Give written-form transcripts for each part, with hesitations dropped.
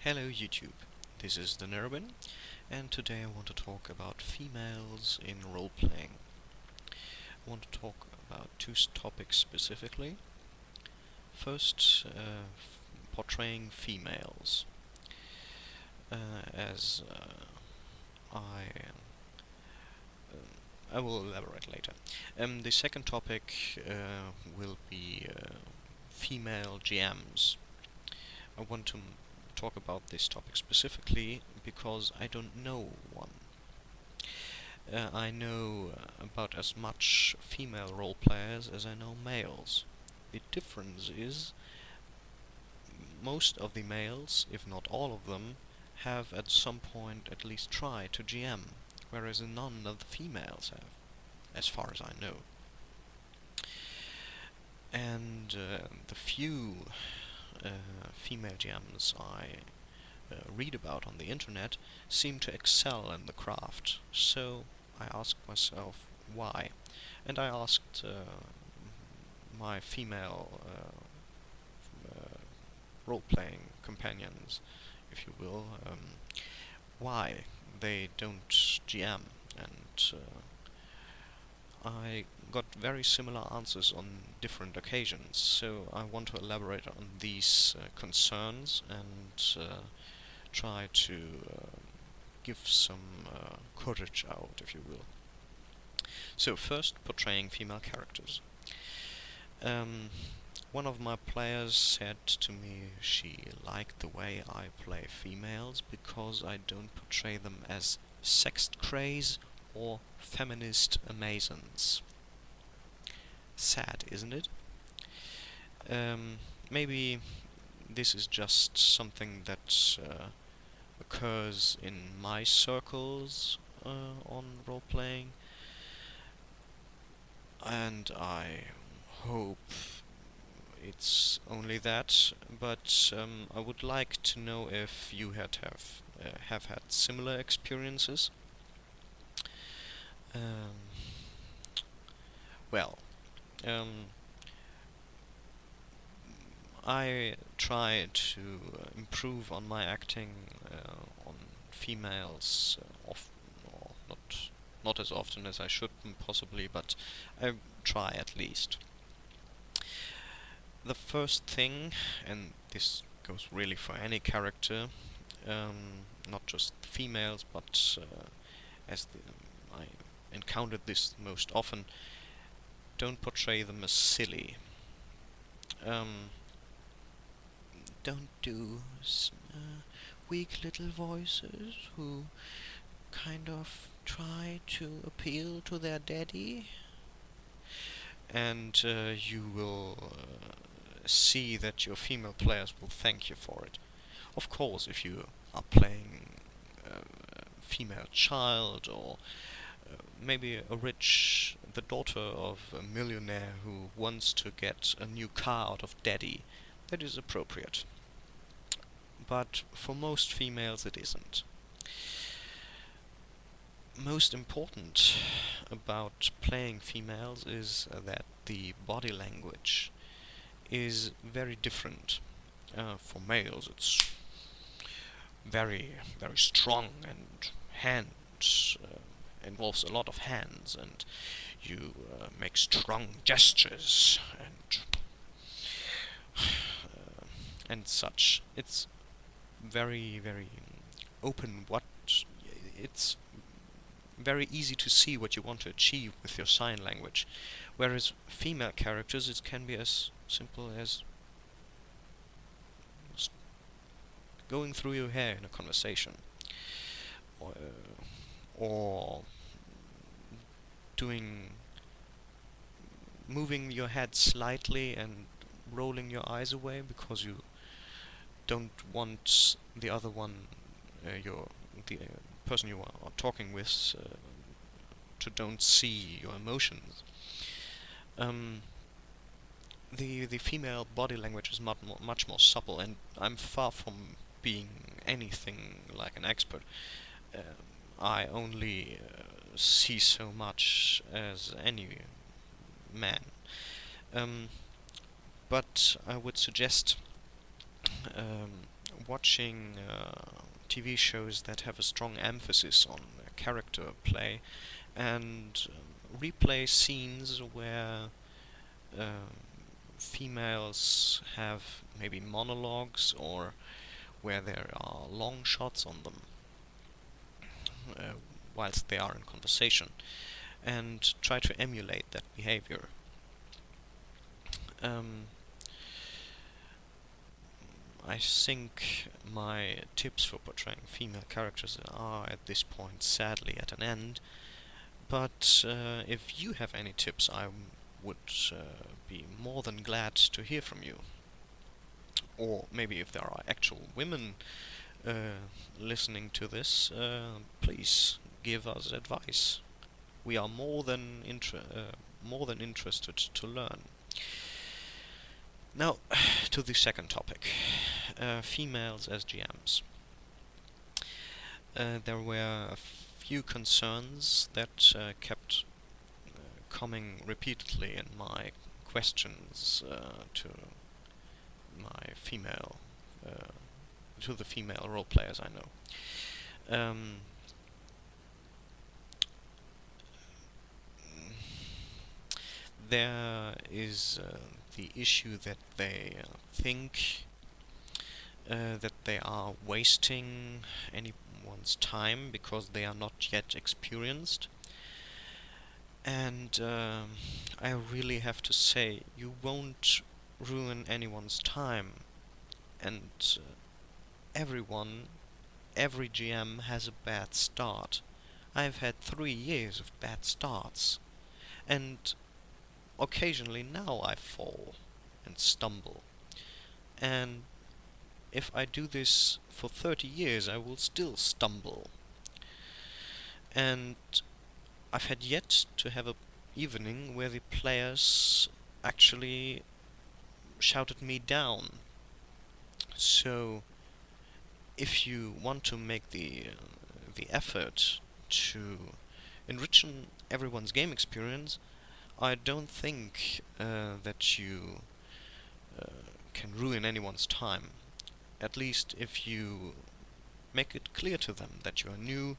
Hello YouTube, this is the Nervin, and today I want to talk about females in role-playing. I want to talk about two topics specifically. First, portraying females, as I will elaborate later. The second topic will be female GMs. I want to talk about this topic specifically because I don't know one. I know about as much female role players as I know males. The difference is most of the males, if not all of them, have at some point at least tried to GM, whereas none of the females have, as far as I know. And the few female GMs I read about on the internet seem to excel in the craft, so I asked myself why, and I asked my female role-playing companions, if you will, why they don't GM, and I got very similar answers on different occasions, so I want to elaborate on these concerns and try to give some courage out, if you will. So first, portraying female characters. One of my players said to me she liked the way I play females because I don't portray them as sex craze or feminist amazons. Sad, isn't it? Maybe this is just something that occurs in my circles on role-playing, and I hope it's only that, but I would like to know if you have had similar experiences. Well, I try to improve on my acting on females or not as often as I should possibly, but I try at least. The first thing, and this goes really for any character, not just females, but I encountered this most often, don't portray them as silly. Don't do weak little voices who kind of try to appeal to their daddy, and you will see that your female players will thank you for it. Of course, if you are playing a female child, or maybe the daughter of a millionaire who wants to get a new car out of daddy, that is appropriate. But for most females it isn't. Most important about playing females is that the body language is very different. For males it's very, very strong, and hands involves a lot of hands, and you make strong gestures and such. It's very, very open. It's very easy to see what you want to achieve with your sign language, whereas female characters, it can be as simple as going through your hair in a conversation, or moving your head slightly and rolling your eyes away because you don't want the other one, the person you are talking with, to don't see your emotions. The female body language is much more supple, and I'm far from being anything like an expert. I only see so much as any man. But I would suggest watching TV shows that have a strong emphasis on character play and replay scenes where um, females have maybe monologues or where there are long shots on them uh, whilst they are in conversation, and try to emulate that behavior. Um, I think my tips for portraying female characters are at this point sadly at an end, but if you have any tips, I would be more than glad to hear from you. Or maybe if there are actual women listening to this, please give us advice. We are more than interested to learn. Now, to the second topic, females as GMs. There were a few concerns that kept coming repeatedly in my questions to my female, to the female role players I know. There is the issue that they think that they are wasting anyone's time because they are not yet experienced. And I really have to say, you won't ruin anyone's time. And every GM has a bad start. I've had 3 years of bad starts. And occasionally now I fall and stumble. And if I do this for 30 years, I will still stumble. And I've had yet to have an evening where the players actually shouted me down. So, if you want to make the effort to enrich everyone's game experience, I don't think that you can ruin anyone's time. At least if you make it clear to them that you are new,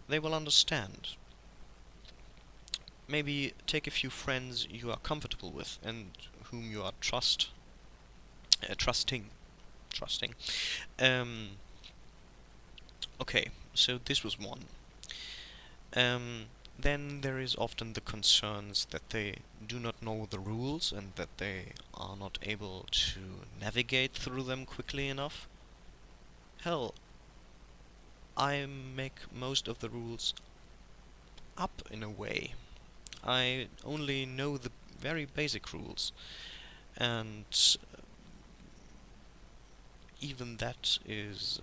they will understand. Maybe take a few friends you are comfortable with and whom you are trusting. Okay, so this was one. Then there is often the concerns that they do not know the rules and that they are not able to navigate through them quickly enough. Hell, I make most of the rules up in a way. I only know the very basic rules, and even that is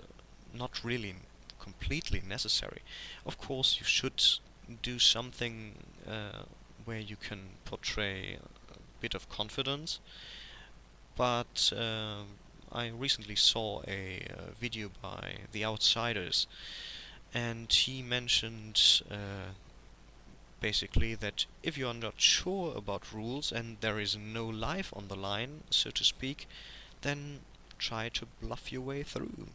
not really completely necessary. Of course, you should do something where you can portray a bit of confidence, but I recently saw a video by The Outsiders, and he mentioned basically that if you are not sure about rules and there is no life on the line, so to speak, then try to bluff your way through.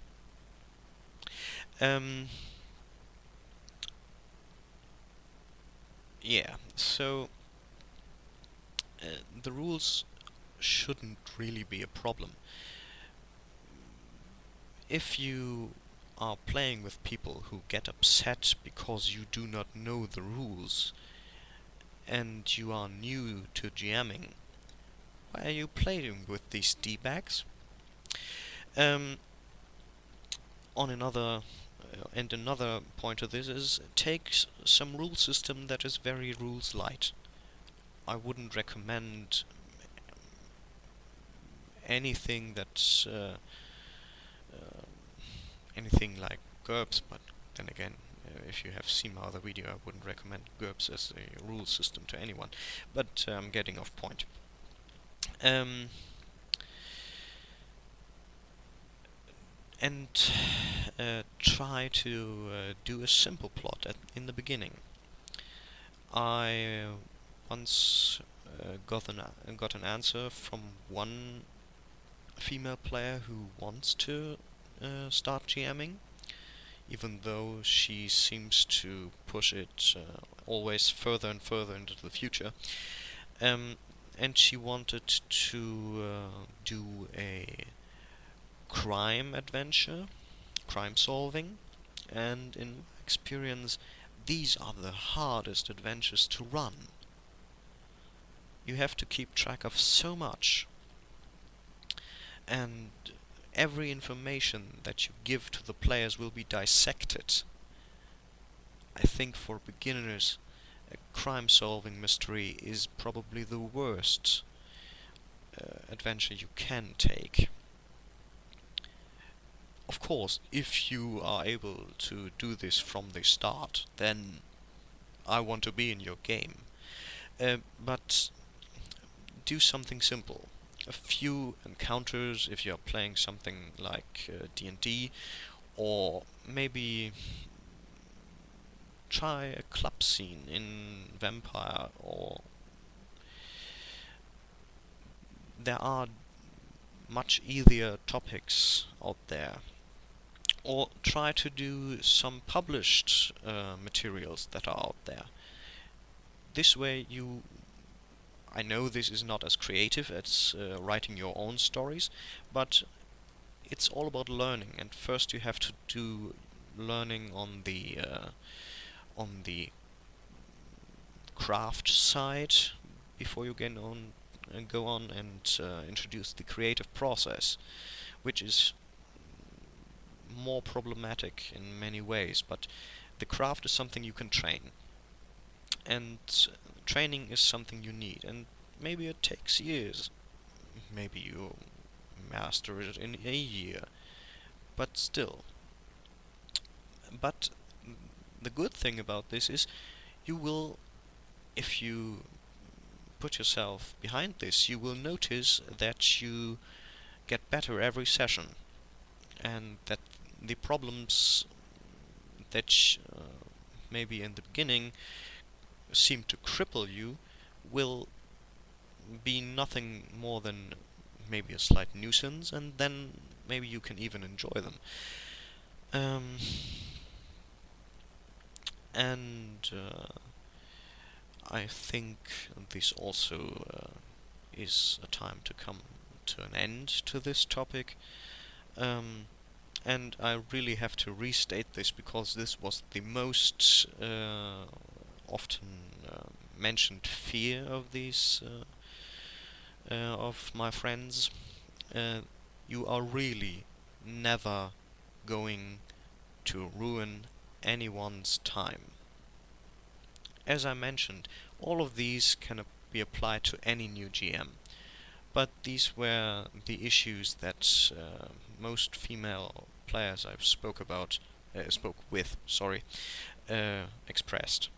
Yeah, so the rules shouldn't really be a problem. If you are playing with people who get upset because you do not know the rules and you are new to GMing, why are you playing with these D-bags? Another point of this is take some rule system that is very rules light. I wouldn't recommend anything that's anything like GURPS, but then again, if you have seen my other video, I wouldn't recommend GURPS as a rule system to anyone. But I'm getting off point. And try to do a simple plot in the beginning. I once got an answer from one female player who wants to start GMing, even though she seems to push it always further and further into the future. Um, and she wanted to do a crime adventure, crime solving, and in experience, these are the hardest adventures to run. You have to keep track of so much, and every information that you give to the players will be dissected. I think for beginners, a crime-solving mystery is probably the worst adventure you can take. Of course, if you are able to do this from the start, then I want to be in your game. But do something simple. A few encounters if you're playing something like D&D, or maybe try a club scene in Vampire, or there are much easier topics out there. Or try to do some published materials that are out there. This way I know this is not as creative as writing your own stories, but it's all about learning, and first you have to do learning on the craft side before you go on and introduce the creative process, which is more problematic in many ways, but the craft is something you can train, and training is something you need, and maybe it takes years, maybe you master it in a year, but still. But the good thing about this is you will, if you put yourself behind this, you will notice that you get better every session, and that the problems that maybe in the beginning seem to cripple you will be nothing more than maybe a slight nuisance, and then maybe you can even enjoy them. And I think this also is a time to come to an end to this topic. And I really have to restate this because this was the most often mentioned fear of these of my friends. You are really never going to ruin anyone's time. As I mentioned, all of these can be applied to any new GM, but these were the issues that most female players I've spoke with, expressed.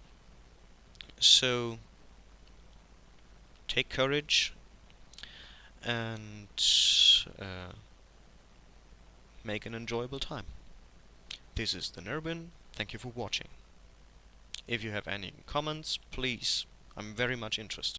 So take courage and make an enjoyable time. This is the Nurbin. Thank you for watching. If you have any comments, please, I'm very much interested.